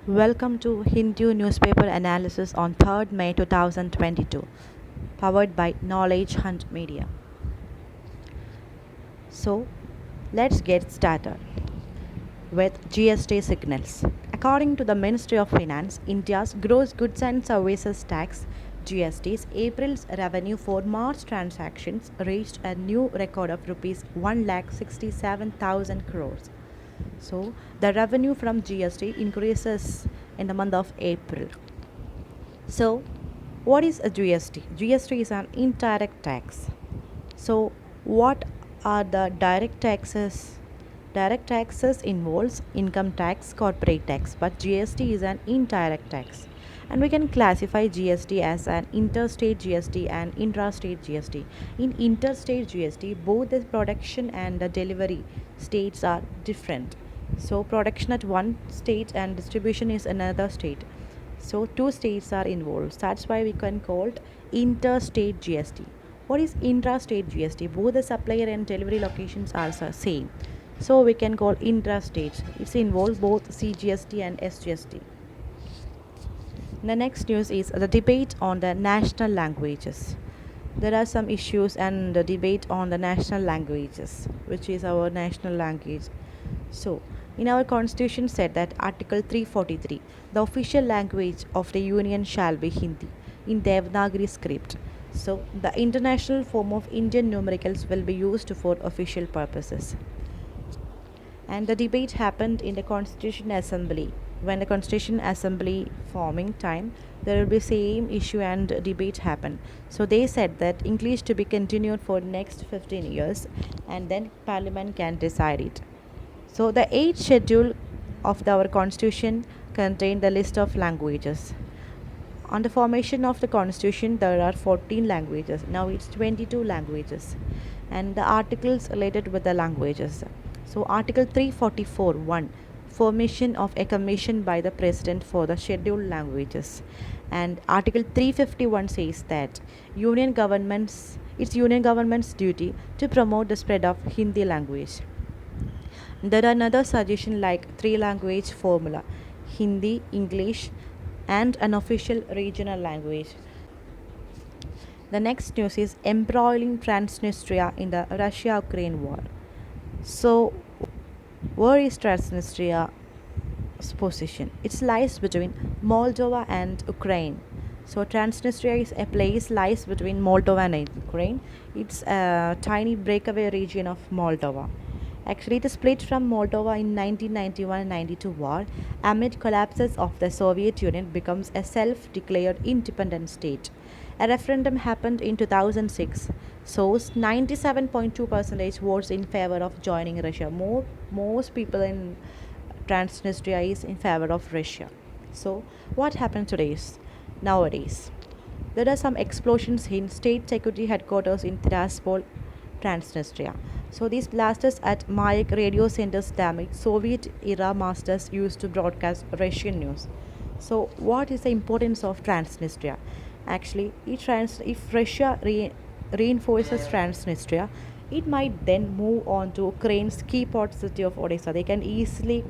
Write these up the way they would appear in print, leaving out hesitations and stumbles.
Welcome to Hindu newspaper analysis on 3rd May 2022, powered by Knowledge Hunt Media. So, let's get started with GST signals. According to the Ministry of Finance, India's gross goods and services tax GST's April's revenue for March transactions reached a new record of rupees 1,67,000 crores. So, the revenue from GST increases in the month of April. So, what is a GST? GST is an indirect tax. So, what are the direct taxes? Direct taxes involves income tax, corporate tax, but GST is an indirect tax. And we can classify GST as an interstate GST and intrastate GST. In interstate GST, both the production and the delivery states are different. So, production at one state and distribution is another state. So, two states are involved. That's why we can call it interstate GST. What is intrastate GST? Both the supplier and delivery locations are same. So we can call intrastate. It's involved both CGST and SGST. The next news is the debate on the national languages. There are some issues and the debate on the national languages, which is our national language. So, in our constitution said that Article 343, the official language of the union shall be Hindi in Devanagari script. So, the international form of Indian numericals will be used for official purposes. And the debate happened in the Constitution Assembly. When the Constitution Assembly forming time, there will be same issue and debate happen. So they said that English to be continued for next 15 years and then Parliament can decide it. So the 8th schedule of our Constitution contained the list of languages. On the formation of the Constitution, there are 14 languages. Now it's 22 languages. And the articles related with the languages. So Article 344(1), formation of a commission by the President for the scheduled languages. And Article 351 says that it's union government's duty to promote the spread of Hindi language. There are another suggestion like 3 language formula: Hindi, English, and an official regional language. The next news is embroiling Transnistria in the Russia-Ukraine war. So, where is Transnistria's position? It lies between Moldova and Ukraine. So, Transnistria is a place lies between Moldova and Ukraine. It's a tiny breakaway region of Moldova. Actually, it is split from Moldova in 1991-92 war. Amid collapses of the Soviet Union, becomes a self-declared independent state. A referendum happened in 2006. Shows 97.2% votes in favor of joining Russia. Most people in Transnistria is in favor of Russia. So, what happened nowadays? There are some explosions in state security headquarters in Tiraspol, Transnistria. So these blasters at Mayak radio centers damaged Soviet era masters used to broadcast Russian news. So what is the importance of Transnistria? Actually, if Russia reinforces Transnistria, it might then move on to Ukraine's key port city of Odessa. They can easily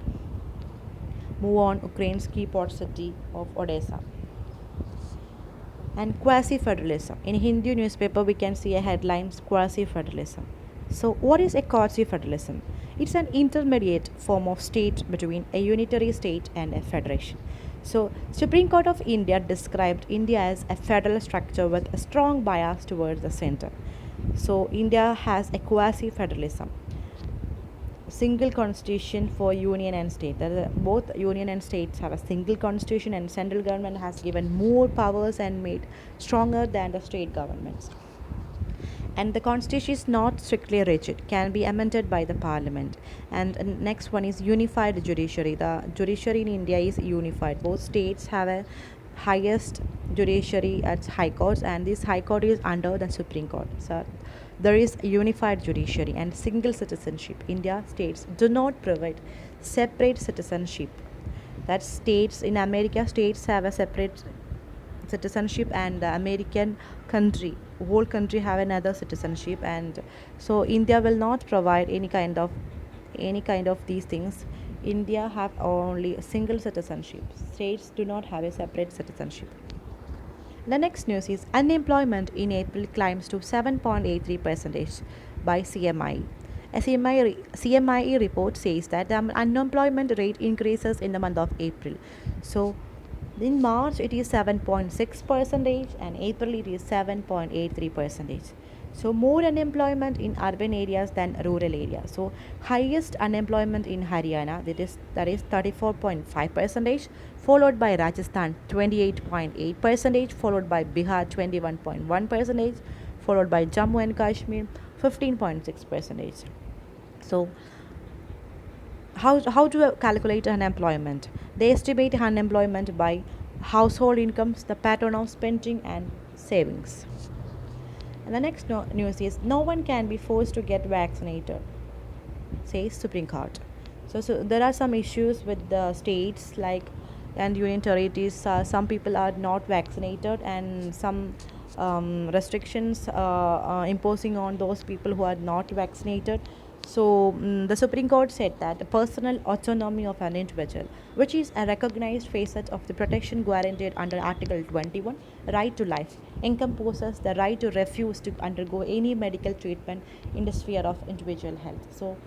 move on Ukraine's key port city of Odessa. And quasi-federalism. In Hindu newspaper, we can see a headline: quasi-federalism. So, what is a quasi-federalism? It's an intermediate form of state between a unitary state and a federation. So, Supreme Court of India described India as a federal structure with a strong bias towards the center. So, India has a quasi-federalism. Single constitution for union and state. Both union and states have a single constitution, and central government has given more powers and made stronger than the state governments. And the constitution is not strictly rigid, can be amended by the parliament. And next one is unified judiciary. The judiciary in India is unified. Both states have a highest judiciary at high courts, and this high court is under the Supreme Court. So there is a unified judiciary and single citizenship. India states do not provide separate citizenship. That states in America, states have a separate citizenship, and the American whole country have another citizenship. And so India will not provide any kind of these things India have only a single citizenship. States do not have a separate citizenship. The next news is unemployment in April climbs to 7.83% by CMI. A CMI report says that the unemployment rate increases in the month of April. So in March it is 7.6% and April it is 7.83%. So more unemployment in urban areas than rural areas. So highest unemployment in Haryana, that is 34.5 percentage, followed by Rajasthan 28.8 percentage, followed by Bihar 21.1 percentage, followed by Jammu and Kashmir 15.6 percentage. So how to calculate unemployment? They estimate unemployment by household incomes, the pattern of spending and savings. And the next news is no one can be forced to get vaccinated, says Supreme Court. So there are some issues with the states like and union territories. Some people are not vaccinated, and some restrictions imposing on those people who are not vaccinated. So the Supreme Court said that the personal autonomy of an individual, which is a recognized facet of the protection guaranteed under Article 21, right to life, encompasses the right to refuse to undergo any medical treatment in the sphere of individual health. So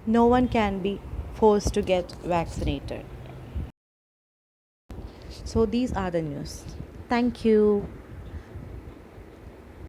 no one can be forced to get vaccinated. So these are the news. Thank you.